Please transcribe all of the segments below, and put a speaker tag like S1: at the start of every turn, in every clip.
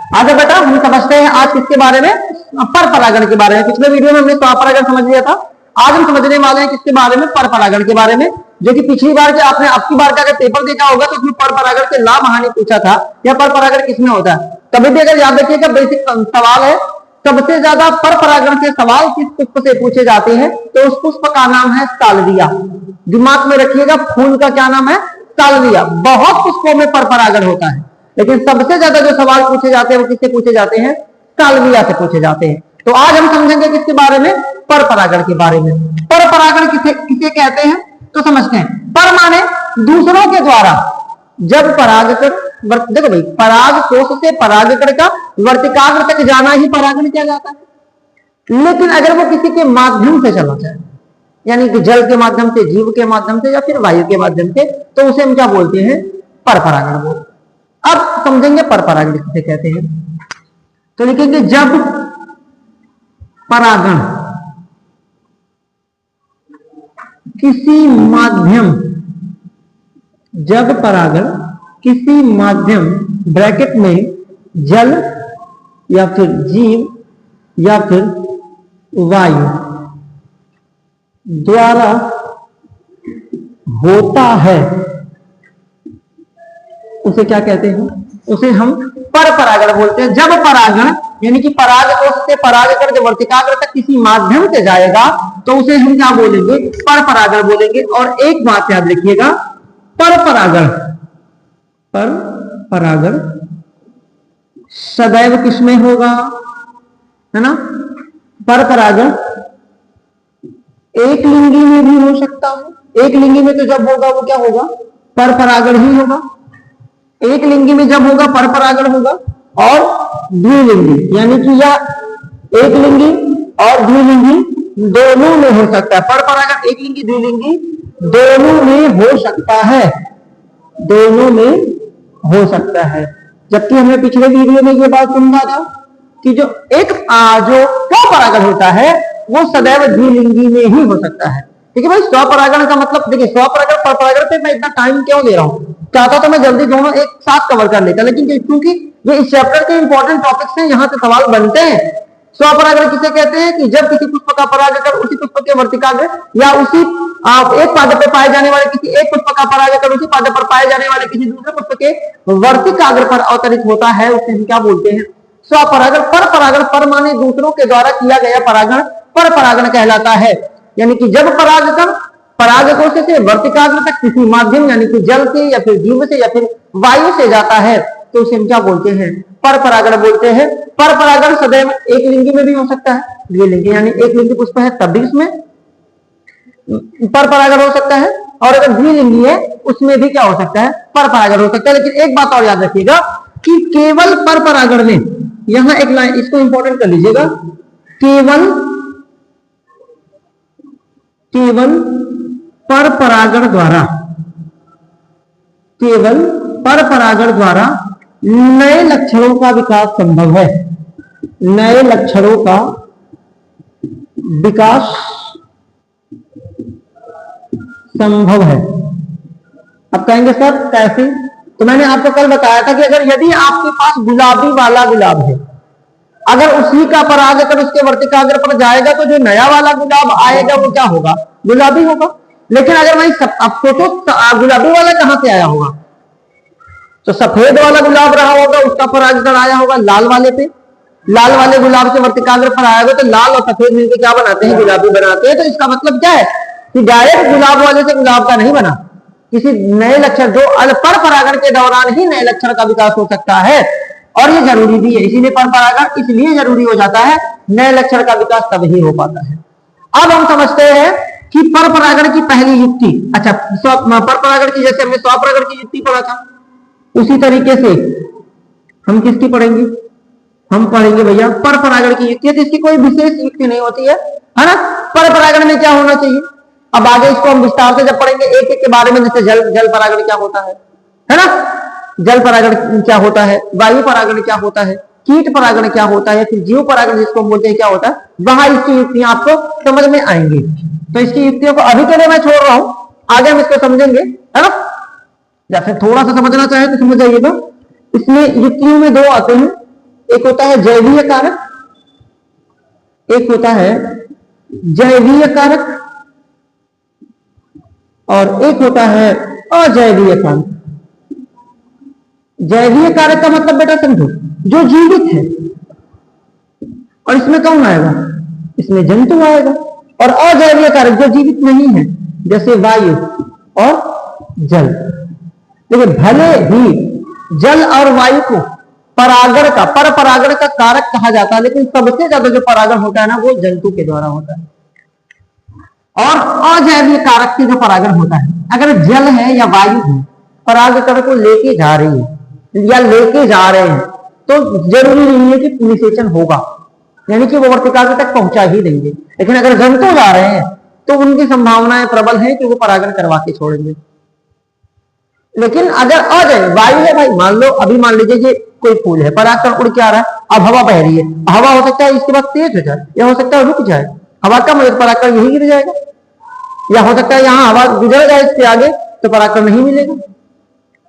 S1: आगे बेटा हम समझते हैं आज किसके बारे में, पर परागण के बारे में। पिछले वीडियो में हमने स्वपरागण समझ लिया था, आज हम समझने वाले हैं किसके बारे में, पर परागण के बारे में। जो कि पिछली बार के आपने अब की बार का अगर पेपर देखा होगा तो उसमें पर परागण के लाभ हानि पूछा था, या पर परागण किसमें होता है। कभी भी अगर याद रखिएगा बेसिक सवाल है, सबसे ज्यादा पर परागण के सवाल किस पुष्प से पूछे जाते हैं, तो उस पुष्प का नाम है सालविया। दिमाग में रखिएगा, फूल का क्या नाम है, सालविया। बहुत पुष्पों में पर परागण होता है, लेकिन सबसे ज्यादा जो सवाल पूछे जाते हैं वो किससे पूछे जाते हैं, सालविया से पूछे जाते हैं। तो आज हम समझेंगे किसके बारे में, पर परागण के बारे में। पर परागण किसे कहते हैं तो समझते हैं। पर माने दूसरों के द्वारा जब परागकण, देखो भाई, पराग कोश से परागकण का वर्तिकाग्र तक जाना ही परागण किया जाता है। लेकिन अगर वो किसी के माध्यम से चला जाए, यानी कि जल के माध्यम से, जीव के माध्यम से, या फिर वायु के माध्यम से, तो उसे हम क्या बोलते हैं, पर परागण बोलते हैं। अब समझेंगे पर परागण किसे कहते हैं। तो लिखेंगे जब परागण किसी माध्यम, जब परागण किसी माध्यम ब्रैकेट में जल या फिर जीव या फिर वायु द्वारा होता है, उसे क्या कहते हैं, उसे हम पर परागण बोलते हैं। जब परागण यानी कि पराग कोश से परागकण के वर्तिकाग्र तक किसी माध्यम से जाएगा तो उसे हम क्या बोलेंगे, पर परागण बोलेंगे। और एक बात याद रखिएगा, पर परागण सदैव किसमें होगा, है ना। पर परागण एक लिंगी में भी हो सकता है। एक लिंगी में तो जब होगा वो क्या होगा, पर परागण ही होगा। एक लिंगी में जब होगा पर परागण होगा, और द्विलिंगी यानी कि या एक लिंगी और द्विलिंगी दोनों में हो सकता है। पर परागण एक लिंगी द्विलिंगी दोनों में हो सकता है, दोनों में हो सकता है। जबकि हमने पिछले वीडियो में ये बात समझा था कि जो स्वपरागण होता है वो सदैव द्विलिंगी में ही हो सकता है। ठीक है भाई, स्वपरागण का मतलब देखिए, स्वपरागण पर परागण पे मैं इतना टाइम क्यों दे रहा हूँ, चाहता तो मैं जल्दी दोनों एक साथ कवर कर लेता, लेकिन क्योंकि ये इस चैप्टर के इंपॉर्टेंट टॉपिक्स हैं, यहाँ से सवाल बनते हैं। स्वपरागण किसे कहते हैं कि जब किसी पुष्प का परागकण उसी पुष्प के वर्तिकाग्र या उसी एक पादप पर पाए जाने वाले किसी एक पुष्प का परागकण उसी पादप पर पाए जाने वाले किसी दूसरे पुष्प के वर्तिकाग्र पर अवतरित होता है, उसे हम क्या बोलते हैं, स्वपरागण। पर परागण, पर माने दूसरों के द्वारा किया गया परागण पर परागण कहलाता है। यानी कि जब परागकण परागकोश से वर्तिकाग्र तक किसी माध्यम यानी कि जल से या फिर जीव से या फिर वायु से जाता है तो उसे हम क्या बोलते हैं, पर परागण बोलते हैं। पर परागण सदैव एक लिंगी में भी हो सकता है, द्विलिंगी यानी एक लिंगी पुष्प है तब भी उसमें पर परागण हो सकता है, और अगर द्विलिंगी है उसमें भी क्या हो सकता है, पर परागण हो सकता है। लेकिन एक बात और याद रखिएगा कि केवल पर परागण में, यहां एक लाइन इसको इंपॉर्टेंट कर लीजिएगा, केवल पर परागण द्वारा, केवल पर परागण द्वारा नए लक्षणों का विकास संभव है, नए लक्षणों का विकास संभव है। अब कहेंगे सर कैसे, तो मैंने आपको कल बताया था कि अगर यदि आपके पास गुलाबी वाला गुलाब है, अगर उसी का परागकण उसके वर्तिकाग्र पर जाएगा तो जो नया वाला गुलाब आएगा वो क्या होगा, गुलाबी होगा। लेकिन अगर वही फोटो गुलाबी वाला कहां से आया होगा, तो सफेद वाला गुलाब रहा होगा, उसका परागकण आया होगा लाल वाले पे, लाल वाले गुलाब से वर्तिकाग्र पर आया होगा, तो लाल और सफेद मिलकर क्या बनाते हैं, गुलाबी बनाते हैं। तो इसका मतलब क्या है कि डायरेक्ट गुलाब वाले से गुलाब का नहीं बना, किसी नए लक्षण जो पर परागण के दौरान ही नए लक्षण का विकास हो सकता है, और ये जरूरी भी है। इसीलिए पर परागण इसलिए जरूरी हो जाता है, नए लक्षण का विकास तब ही हो पाता है। अब हम समझते हैं कि पर परागण की पहली युक्ति, अच्छा पर परागण की जैसे हमने स्वपरागण की युक्ति पढ़ा था, उसी तरीके से हम किसकी पढ़ेंगे, हम पढ़ेंगे भैया पर परागण की युक्ति। तो इसकी कोई विशेष युक्ति नहीं होती है ना। पर परागण में क्या होना चाहिए, अब आगे इसको हम विस्तार से जब पढ़ेंगे एक एक के बारे में, जैसे जल परागण क्या होता है ना, जल परागण क्या होता है, वायु परागण क्या होता है, कीट परागण क्या होता है, फिर जीव परागण जिसको हम बोलते हैं क्या होता है, वहां इसकी युक्तियां आपको समझ में आएंगी। तो इसकी युक्तियों को अभी के लिए मैं छोड़ रहा हूं, आगे हम इसको समझेंगे, है ना। या फिर थोड़ा सा समझना चाहे तो समझ जाइएगा। इसमें युक्तियों में दो आते हैं, एक होता है जैवीय कारक, एक होता है जैवीय कारक, और एक होता है अजैवीय कारक। जैवीय कारक का मतलब बेटा समझो, जो जीवित है, और इसमें कौन आएगा, इसमें जंतु आएगा। और अजैवीय कारक जो जीवित नहीं है, जैसे वायु और जल। देखिए भले ही जल और वायु को परागण का, पर परागण का कारक कहा जाता है, लेकिन सबसे ज्यादा जो परागण होता है ना, वो जंतु के द्वारा होता है। और अजैवीय कारक की जो परागण होता है, अगर जल है या वायु है, परागकण को लेके जा रही है या लेके जा रहे हैं, तो जरूरी नहीं है कि निषेचन होगा, यानी कि वो वर्तिकाग्र तक पहुंचा ही देंगे। लेकिन अगर जंतु जा रहे हैं तो उनकी संभावनाएं प्रबल है कि वो परागण करवा के छोड़ेंगे। लेकिन अगर अजैव वायु है भाई, मान लो अभी मान लीजिए कि कोई फूल है, परागकण उड़ के आ रहा है, अब हवा बह रही है, हवा हो सकता है इसके बाद तेज हो जाए, या हो सकता है रुक जाए, हवा कम हो, परागकण यही गिर जाएगा, या हो सकता है यहाँ हवा गुजर जाए इसके आगे तो परागकण नहीं मिलेगा।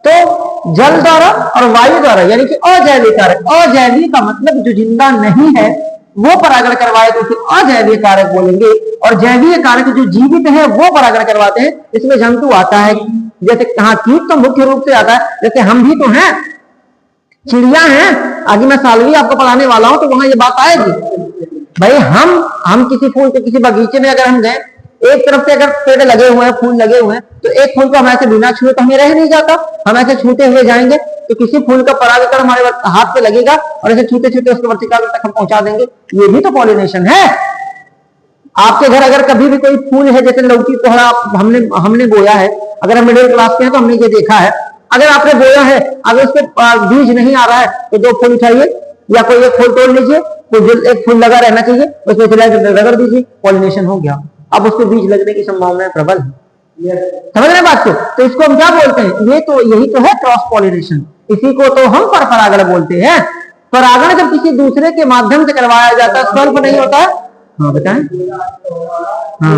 S1: तो जल द्वारा और वायु द्वारा, यानी कि अजैविक कारक, अजैविक का मतलब जो जिंदा नहीं है वो परागण करवाए तो फिर अजैविक कारक बोलेंगे, और जैवीय कारक जो जीवित है वो परागण करवाते हैं। इसमें जंतु आता है, जैसे कहा कीट तो मुख्य रूप से आता है, जैसे हम भी तो हैं, चिड़िया हैं। आगे मैं सालवी आपको पढ़ाने वाला हूं तो वहां ये बात आएगी भाई। हम किसी फूल के किसी बगीचे में अगर हम गए, एक तरफ से अगर पेड़ लगे हुए हैं, फूल लगे हुए हैं, तो एक फूल को हम ऐसे बिना छुए तो हमें रह नहीं जाता, हम ऐसे छूते हुए जाएंगे तो किसी फूल का परागकण हमारे हाथ पे लगेगा और ऐसे छूते छूते उसके वर्तिकाग्र तक हम पहुंचा देंगे। ये भी तो पॉलिनेशन है। आपके घर अगर कभी भी कोई फूल है, जैसे लौकी कोहड़ा हमने बोया है, अगर हम मिडिल क्लास के हैं तो हमने ये देखा है, अगर आपने बोया है, अगर उसके बीज नहीं आ रहा है तो 2 फूल उठाइए या कोई एक फूल तोड़ लीजिए, तो एक फूल लगा रहना चाहिए, उसमें रगड़ दीजिए, पॉलिनेशन हो गया। अब उसके बीज लगने की संभावनाएं प्रबल है। समझ रहे बात को? तो इसको हम क्या बोलते हैं? यही तो है क्रॉस पॉलिनेशन। इसी को तो हम पर परागण बोलते हैं। परागण जब किसी दूसरे के माध्यम से करवाया जाता है, स्वल्प नहीं होता है। हाँ बताएं। हाँ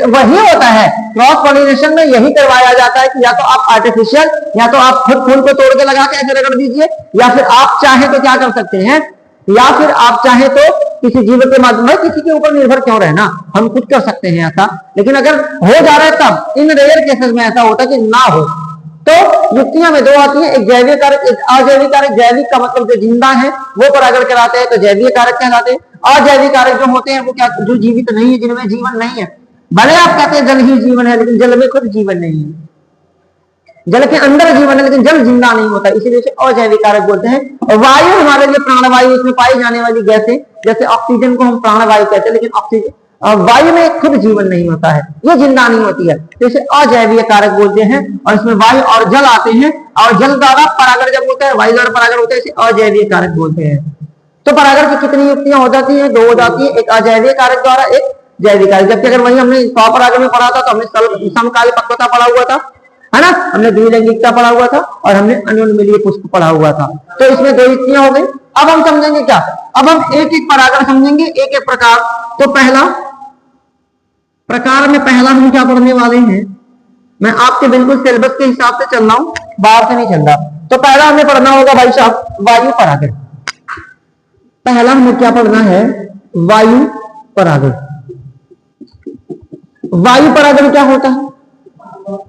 S1: वही होता है क्रॉस पॉलिनेशन में, यही करवाया जाता है कि या तो आप आर्टिफिशियल, या तो आप खुद फूल को तोड़ के लगा के ऐसे रगड़ दीजिए, या फिर आप चाहे तो क्या कर सकते हैं, या फिर आप चाहे तो किसी जीव के माध्यम में, किसी के ऊपर निर्भर क्यों रहना, हम खुद कर सकते हैं ऐसा। लेकिन अगर हो जा रहा है तब, इन रेयर केसेस में ऐसा होता है कि ना हो। तो युक्तियां में 2 आती है, एक जैविक कारक, एक अजैविक कारक। जैविक का मतलब जो जिंदा है वो परागण कराते हैं तो जैविक कारक कहलाते हैं। अजैविक कारक जो होते हैं वो क्या, जो जीवित नहीं है, जिनमें जीवन नहीं है। भले आप कहते हैं जल ही जीवन है, लेकिन जल में खुद जीवन नहीं है, जल के अंदर जीवन है लेकिन जल जिंदा नहीं होता, इसीलिए उसे अजैविक कारक बोलते हैं। और वायु हमारे लिए प्राणवायु, इसमें पाई जाने वाली गैसें, जैसे ऑक्सीजन को हम प्राणवायु कहते हैं, लेकिन ऑक्सीजन वायु में खुद जीवन नहीं होता है, ये जिंदा नहीं होती है, तो इसे अजैवीय कारक बोलते हैं। और इसमें वायु और जल आते हैं, और जल द्वारा परागण जब होता है, वायु द्वारा परागण होता है, इसे अजैवीय कारक बोलते हैं। तो परागण की कितनी युक्तियां हो जाती हैं? 2 हो जाती है, एक अजैवीय कारक द्वारा, एक जैविक कारक। जबकि अगर वही हमने स्वपरागण में पढ़ा था तो हमने समकाल पक्वता पढ़ा हुआ था, है ना, हमने द्विलैंगिकता पढ़ा हुआ था, और हमने अन्योन्यमिलीय पुष्प पढ़ा हुआ था। तो इसमें 2 युक्तियां हो गई। अब हम समझेंगे क्या, अब हम एक एक परागण समझेंगे, एक एक प्रकार। तो पहला प्रकार में पहला हम क्या पढ़ने वाले हैं, मैं आपके बिल्कुल सिलेबस के हिसाब से चल रहा हूं, बाहर से नहीं चल रहा। तो पहला हमें पढ़ना होगा भाई साहब वायु परागण। पहला हमें क्या पढ़ना है? वायु परागण। वायु परागण क्या होता है?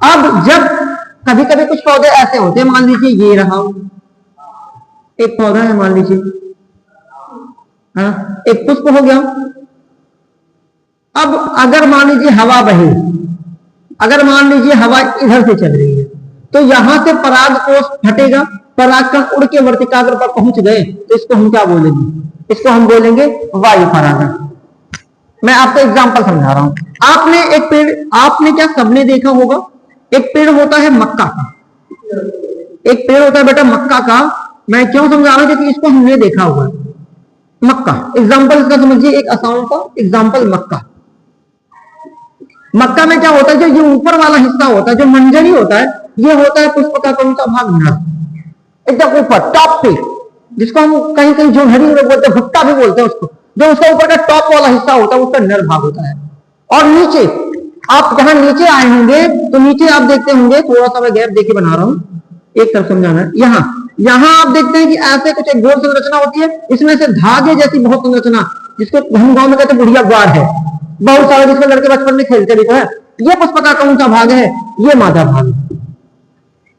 S1: अब जब कभी कभी कुछ पौधे ऐसे होते हैं, मान लीजिए ये रहा एक पौधा है, मान लीजिए, हाँ, एक पुष्प हो गया। अब अगर मान लीजिए हवा बहे, अगर मान लीजिए हवा इधर से चल रही है, तो यहां से पराग कोश फटेगा, परागकण उड़ के वर्तिकाग्र पर पहुंच गए, तो इसको हम क्या बोलेंगे? इसको हम बोलेंगे वायु परागण। मैं आपको एग्जांपल समझा रहा हूं। आपने एक पेड़, आपने क्या सबने देखा होगा, एक पेड़ होता है मक्का का, एक पेड़ होता है बेटा मक्का का। मैं क्यों समझा रहा हूं? क्योंकि इसको हमने देखा हुआ है। मक्का एग्जाम्पल इसका समझिए, एक आसान सा एग्जाम्पल मक्का। मक्का में क्या होता है, जो ये ऊपर वाला हिस्सा होता है, जो मंजरी होता है, ये होता है पुष्प का कौन सा भाग? नर, एकदम ऊपर टॉप पे, जिसको हम कहीं कहीं जो हरी लोग बोलते हैं, भुट्टा भी बोलते हैं उसको, जो उसका ऊपर का टॉप वाला हिस्सा होता है उसका नर भाग होता है। और नीचे, आप जहां नीचे आए होंगे तो नीचे आप देखते होंगे, थोड़ा सा मैं गैप देके बना रहा हूं, एक तरफ समझाना है। यहां आप देखते हैं कि ऐसे कुछ एक गोल संरचना होती है, इसमें से धागे जैसी बहुत संरचना, जिसको हम गांव में कहते हैं बुढ़िया ग्वार है, बहुत सारे जिसमें लड़के बचपन में खेलते भी तो है। ये पुष्प का कौन सा भाग है? ये मादा भाग।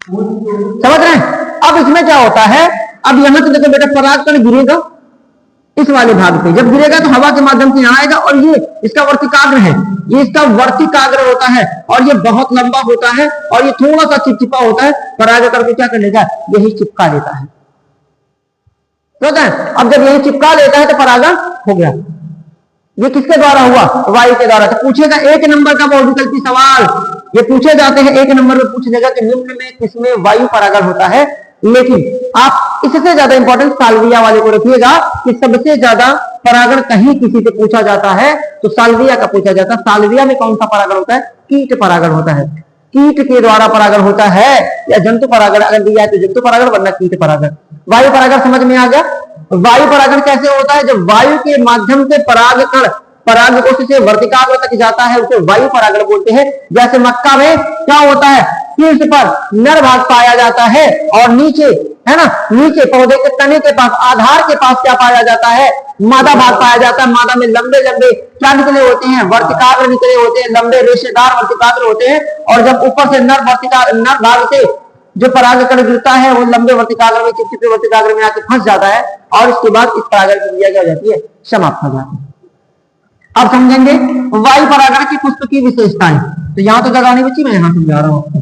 S1: समझ रहे हैं? अब इसमें क्या होता है, अब यहां से देखो बेटा परागकण गिरेगा इस वाले भाग पे, जब गिरेगा तो हवा के माध्यम से यहां आएगा, और ये इसका वर्तिकाग्र है, ये इसका वर्तिकाग्र होता है, और ये बहुत लंबा होता है, और ये थोड़ा सा चिपचिपा होता है। परागकण को क्या कर लेगा? यही चिपका लेता है। तो अब जब यही चिपका लेता है तो परागण हो गया। ये किसके द्वारा हुआ? वायु के द्वारा। तो पूछेगा 1 नंबर का बहुविकल्पी सवाल, ये पूछे जाते हैं 1 नंबर में पूछ लेगा कि निम्न में किसमें वायु परागण होता है। लेकिन आप इससे ज्यादा इंपॉर्टेंट साल्विया वाले को रखिएगा कि सबसे ज्यादा परागण कहीं किसी से पूछा जाता है तो साल्विया का पूछा जाता है। साल्विया में कौन सा परागण होता है? कीट परागण होता है। कीट के द्वारा परागण होता है, या जंतु परागण अगर दिया है तो जंतु परागण, वरना कीट परागण। वायु परागण समझ में आ गया? वायु परागण कैसे होता है? जब वायु के माध्यम से परागकण परागकोश से वर्तिकाग्र तक जाता है उसे वायु परागण बोलते हैं। जैसे मक्का में क्या होता है? शीर्ष पर नर भाग पाया जाता है, और नीचे है ना, नीचे पौधे के तने के पास, आधार के पास क्या पाया जाता है? मादा भाग पाया जाता है। मादा में लंबे लंबे क्या निकले होते हैं? वर्तिकाग्र निकले होते हैं, लंबे रेशेदार वर्तिकाग्र होते हैं। और जब ऊपर से नर भाग से जो परागकण गिरता है वो लंबे वर्तिकाग्र में, चिपचिपे वर्तिकाग्र में आके फंस जाता है, और इसके बाद इस परागण की क्रिया क्या हो जाती है? समाप्त हो जाती है। अब समझेंगे वायु परागण की पुष्प की विशेषताएं। तो यहां तो जगह नहीं बची, मैं यहां समझा रहा हूं आपको,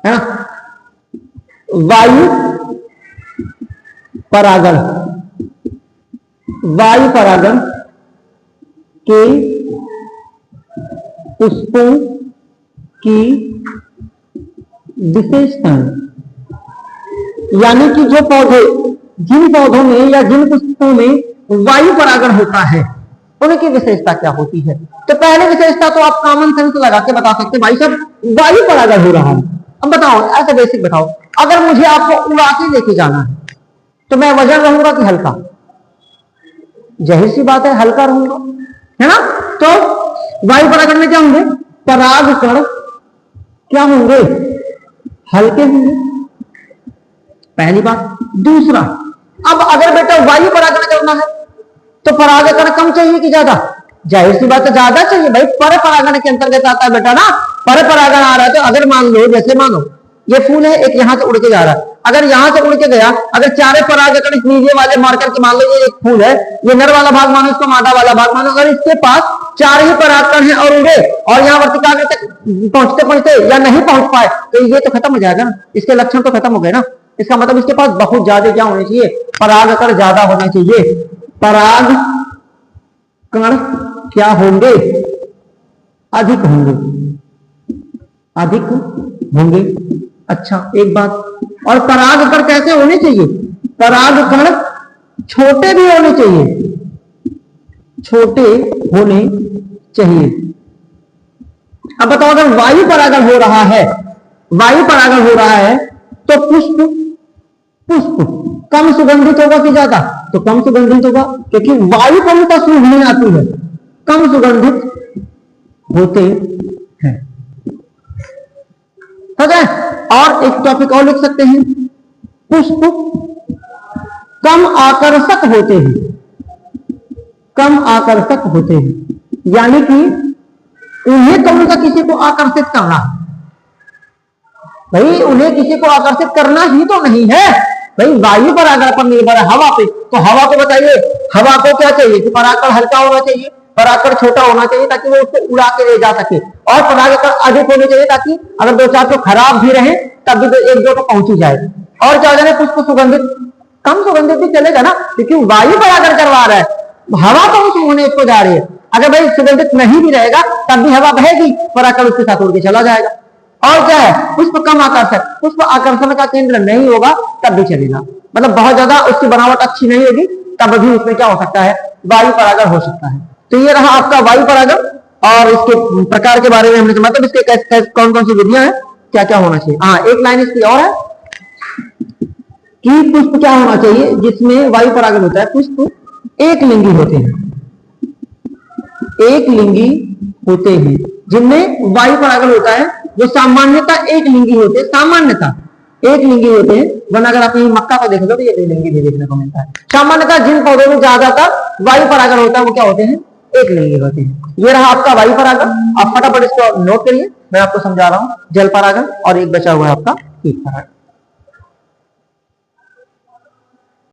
S1: है ना। वायु परागण, वायु परागण के पुष्पों की विशेषताएं, यानी कि जो पौधे, जिन पौधों में या जिन पुष्पों में वायु परागण होता है उनकी विशेषता क्या होती है। तो पहली विशेषता तो आप कॉमन सेंस लगा के बता सकते हैं, भाई साहब वायु परागण हो रहा है। अब बताओ, ऐसे बेसिक बताओ, अगर मुझे आपको उड़ा के लेके जाना है तो मैं वजन रहूंगा कि हल्का? जाहिर सी बात है हल्का रहूंगा, है ना। तो वायु परागण में क्या होंगे? परागकण क्या होंगे? हल्के होंगे, पहली बात। दूसरा, अब अगर बेटा वायु परागण करना है तो परागकण कम चाहिए कि ज्यादा? जाहिर सी बात है ज्यादा चाहिए भाई, पर परागण के अंतर्गत आता है बेटा ना। पर परागण आ रहा है तो अगर मान लो, जैसे मानो ये फूल है, एक यहां से उड़ के जा रहा है, अगर यहां से उड़ के गया, अगर चारे परागकण इस नीचे वाले मार्कर के मान लो ये एक फूल है, ये नर वाला भाग मानो, इसको मादा वाला भाग मानो, अगर इसके पास 4 ही परागकण है और उड़े और यहाँ वर्तिकाग्र तक पहुंचते पहुंचते या नहीं पहुंच पाए तो ये तो खत्म हो जाएगा ना, इसके लक्षण तो खत्म हो गए ना। इसका मतलब इसके पास बहुत ज्यादा क्या होने चाहिए? परागकण ज्यादा होना चाहिए। पराग कण क्या होंगे? अधिक होंगे, अधिक होंगे। अच्छा एक बात और, परागकण कैसे होने चाहिए? परागकण छोटे भी होने चाहिए, छोटे होने चाहिए। अब बताओ, अगर वायु परागण हो रहा है, वायु परागण हो रहा है तो पुष्प कम सुगंधित होगा कि ज्यादा? तो कम सुगंधित होगा, क्योंकि वायु कम का सूंघने आती है, कम सुगंधित होते हैं। ठीक है। और एक टॉपिक और लिख सकते हैं, पुष्प कम आकर्षक होते हैं, कम आकर्षक होते हैं, यानी कि उन्हें कौन सा किसी को आकर्षित करना? भाई उन्हें किसी को आकर्षित करना ही तो नहीं है भाई, वायु परागण पर निर्भर है, हवा पे। तो हवा को बताइए, हवा को क्या चाहिए कि परागकण हल्का होना चाहिए, परागकण छोटा होना चाहिए ताकि वो उसको उड़ा के ले जा सके, और परागकण अधिक होने चाहिए ताकि अगर 2-4 तो खराब भी रहे तब भी 1-2 को पहुंच ही जाए। और क्या जाने पुष्प सुगंधित, कम सुगंधित भी चलेगा ना, क्योंकि वायु परागण करवा रहा है, हवा तो उस होने को जा रही है। अगर भाई सुगंधित नहीं भी रहेगा तब भी हवा बहेगी, परागकण उसके साथ उड़ के चला जाएगा। और क्या है? पुष्प कम आकर्षक, पुष्प आकर्षण का केंद्र नहीं होगा तब भी चलेगा, मतलब बहुत ज्यादा उसकी बनावट अच्छी नहीं होगी तब भी उसमें क्या हो सकता है? वायु परागण हो सकता है। तो ये रहा आपका वायु परागण, और इसके प्रकार के बारे में हमने, मतलब इसके कौन कौन सी विधियां हैं, क्या क्या होना चाहिए। हाँ एक लाइन इसकी और है कि पुष्प क्या होना चाहिए जिसमें वायु परागण होता है? पुष्प एक लिंगी होते हैं, एक लिंगी होते हैं जिनमें वायु परागण होता है, जो सामान्यता एक लिंगी होते हैं, सामान्यता एक लिंगी होते हैं, वरना अगर आप ये मक्का को देख लो तो ये द्विलिंगी भी देखने को मिलता है। सामान्यतः जिन पौधों में ज्यादातर वायु परागण होता है वो क्या होते हैं, एक लिंगी होते हैं। ये रहा आपका वायु परागण, आप फटाफट इसको नोट करिए, मैं आपको समझा रहा हूं। जल परागण और एक बचा हुआ है आपका कीट परागण।